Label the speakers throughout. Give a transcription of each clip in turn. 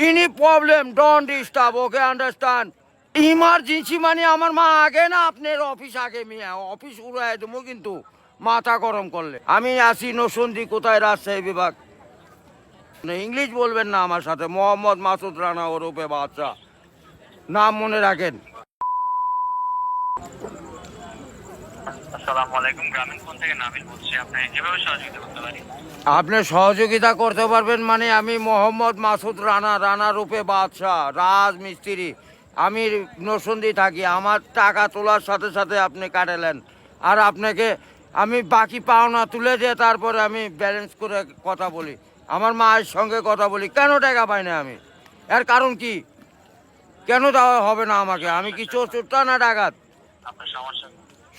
Speaker 1: Any problem don't disturb, okay understand. Emergency মানে আমার মা আগে না আপনার অফিস আগে, মিয়া অফিস উড়াই দেবো কিন্তু মাথা গরম করলে। আমি আসি নসন্দি, কোথায়, রাজশাহী বিভাগ। ইংলিশ বলবেন না আমার সাথে। মোহাম্মদ মাসুদ রানা ওরফে বাদশা, নাম মনে রাখেন।
Speaker 2: আসসালামু আলাইকুম, গ্রামীণ ফোন থেকে নাবিল বলছি। আপনি কিভাবে সহযোগিতা করতে পারি?
Speaker 1: আপনি সহযোগিতা করতে পারবেন মানে আমি মোহাম্মদ মাসুদ রানা, রানা রূপে বাদশাহ, রাজমিস্ত্রি। আমি নরসিংদী থাকি। আমার টাকা তোলার সাথে সাথে আপনি কাটালেন, আর আপনাকে আমি বাকি পাওনা তুলে দিয়ে তারপরে আমি ব্যালেন্স করে কথা বলি, আমার মায়ের সঙ্গে কথা বলি। কেন টাকা পাই না আমি? এর কারণ কি? কেন দেওয়া হবে না আমাকে? আমি কি চোরটা না ডাকাত?
Speaker 2: আপনার সমস্যা,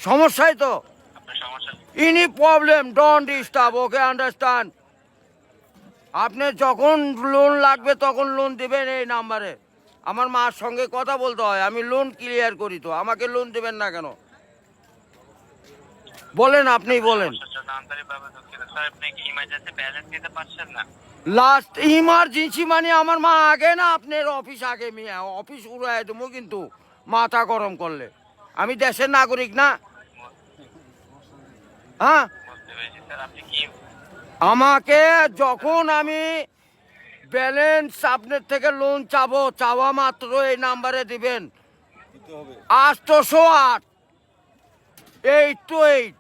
Speaker 1: সমস্যাই তো।
Speaker 2: আপনার সমস্যা
Speaker 1: any problem don't disturb, okay understand. আপনি যখন লোন লাগবে তখন লোন দেবেন এই নাম্বারে। আমার মার সঙ্গে কথা বলতে হয়, আমি লোন ক্লিয়ার করি। তো আমাকে লোন দেবেন না কেন বলেন, আপনিই বলেন।
Speaker 2: সমস্যার জন্য আন্তরিকভাবে দুঃখিত স্যার। আপনি কি ইমার্জেন্সি ব্যালেন্স দিতে পারছেন না?
Speaker 1: লাস্ট ইমার্জেন্সি মানে আমার মা আগে না আপনার অফিস আগে, মিয়া অফিস উড়াই দেবো কিন্তু মাথা গরম করলে। আমি দেশের নাগরিক না? হ্যাঁ,
Speaker 2: বুঝতে পেরেছি স্যার। আপনি কি
Speaker 1: আমাকে যখন আমি ব্যালেন্স আপনার থেকে লোন চাবো, চাওয়া মাত্র এই নাম্বারে দিবেন 808 828।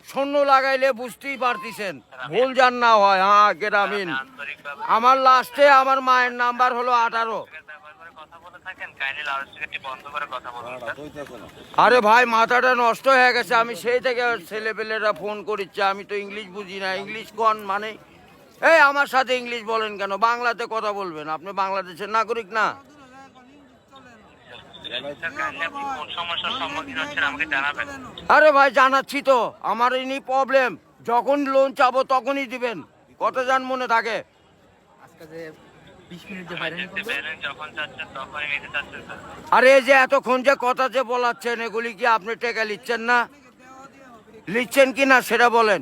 Speaker 1: শূন্য লাগাইলে বুঝতেই পারতেছেন, ভুল যান না হয়। হ্যাঁ, গ্রামীণ।
Speaker 2: আন্তরিকভাবে
Speaker 1: আমার লাস্টে আমার মায়ের নাম্বার হলো 18।
Speaker 2: ব্যবহার করে কথা বলে থাকেন, কাইন্ডলি লাউডস্পিকারটি বন্ধ করে কথা বলুন স্যার।
Speaker 1: আরে ভাই, মাথাটা নষ্ট হয়ে গেছে। আমি সেই থেকে ছেলেপেলেরা ফোন করিচ্ছে, আমি তো ইংলিশ বুঝি না। ইংলিশ কোন মানে? এই আমার সাথে ইংলিশ বলেন কেন? বাংলাতে কথা বলবেন। আপনি বাংলাদেশের নাগরিক না?
Speaker 2: স্যার, কাইন্ডলি আপনি কোন সমস্যার সম্মুখীন হচ্ছেন আমাকে জানাবেন।
Speaker 1: আরে ভাই, জানাচ্ছি তো। আমার ইনি প্রবলেম, যখন লোন চাবো তখনই দিবেন। কত জান মনে থাকে?
Speaker 3: আজকে যে 20 মিনিট যে বাইরে
Speaker 2: ইমার্জেন্সি ব্যালেন্স যখন চাচ্ছেন তখনই নিতে চাচ্ছেন স্যার।
Speaker 1: আরে এই যে এতক্ষণ যে কথা যে বলাচ্ছেন, এগুলি কি আপনি টাকা লিখছেন না? লিখছেন কি না সেটা বলেন।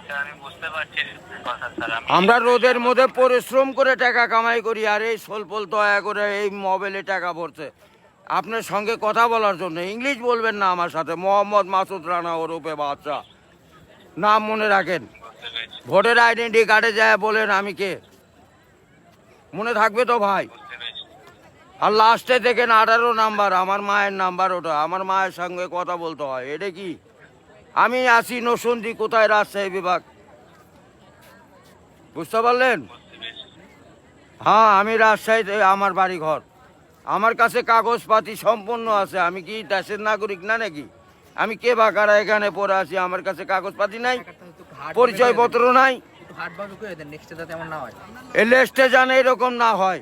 Speaker 2: স্যার আমি বুঝতে পারছি কথা স্যার।
Speaker 1: আমরা রোদের মধ্যে পরিশ্রম করে টাকা কামাই করি, আর এই সোলপোল দয়া করে এই মোবাইলে টাকা ভরছে আপনার সঙ্গে কথা বলার জন্য। ইংলিশ বলবেন না আমার সাথে। মোহাম্মদ মাসুদ রানা ওরফে বাদশা, নাম মনে রাখেন।
Speaker 2: বুঝতে পেরেছি,
Speaker 1: ভোটার আইডেন্টি কার্ডে যায় বলেন আমি কে, মনে থাকবে তো ভাই?
Speaker 2: বুঝতে পেরেছি।
Speaker 1: আর লাস্টে দেখেন 18 নাম্বার, আমার মায়ের নাম্বার ওটা। আমার মায়ের সঙ্গে কথা বলতে হয়। এটা কি? আমি আসি নরসিংদী, কোথায়, রাজশাহী বিভাগ। বুঝতে পারলেন?
Speaker 2: বুঝতে পেরেছি।
Speaker 1: হ্যাঁ, আমি রাজশাহীতে আমার বাড়ি ঘর। আমার কাছে কাগজপাতি সম্পূর্ণ আছে। আমি কি দেশের নাগরিক না নাকি? আমি কে বা কারা এখানে পড়ে আছি? আমার কাছে কাগজপাতি নাই, পরিচয়পত্র নাই।
Speaker 3: একটু হাট বাজু করে দেন, নেক্সটে যাতে এমন না হয়।
Speaker 1: এই লেস্টে জানে এরকম না হয়,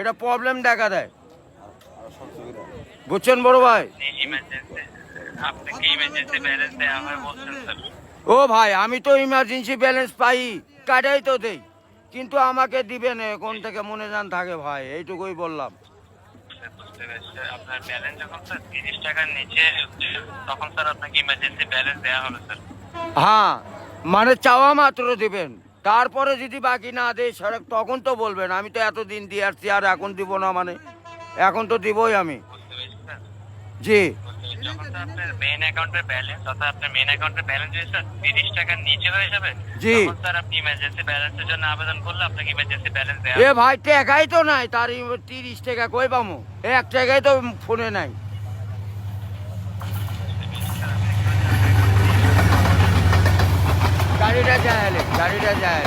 Speaker 1: এটা প্রবলেম দেখা দেয়। বুঝছেন বড় ভাই?
Speaker 2: ইমার্জেন্সি, আপনাকে ইমার্জেন্সি ব্যালেন্স দেওয়া হয় বলছেন স্যার।
Speaker 1: ও ভাই, আমি তো ইমার্জেন্সি ব্যালেন্স পাই, কাটাই তো দেই, কিন্তু আমাকে দিবেন কোন থেকে মনে জান থাকে ভাই, এইটুকুই বললাম।
Speaker 2: বুঝতে পেরেছি স্যার। আপনার ব্যালেন্স যখন স্যার 30 টাকার নিচে তখন স্যার আপনাকে ইমার্জেন্সি ব্যালেন্স দেওয়া হবে স্যার।
Speaker 1: হ্যাঁ, মানে চাওয়া মাত্র দিবেন, তারপরে যদি বাকি না দেয় সেটা তখন তো বলবেন। আমি তো এতদিন দিয়ে আসছি, আর এখন দিব না মানে? এখন তো দিবই আমি।
Speaker 2: বুঝতে পেরেছি স্যার।
Speaker 1: জি,
Speaker 2: যখন স্যার আপনার মেইন অ্যাকাউন্টের ব্যালেন্স, অর্থাৎ আপনার মেইন অ্যাকাউন্টের ব্যালেন্স যদি স্যার 30 টাকার নিচে হয়ে যাবে,
Speaker 1: জি।
Speaker 2: তখন স্যার আপনি ইমার্জেন্সি ব্যালেন্সের জন্য আবেদন করলে আপনাকে ইমার্জেন্সি ব্যালেন্স দেওয়া
Speaker 1: এ
Speaker 2: হবে।
Speaker 1: ভাই, টাকাই তো নাই, তার 30 টাকা কই পামু? 1 টাকাই তো ফোনে নাই। গাড়িটা যায়, গাড়িটা যায়।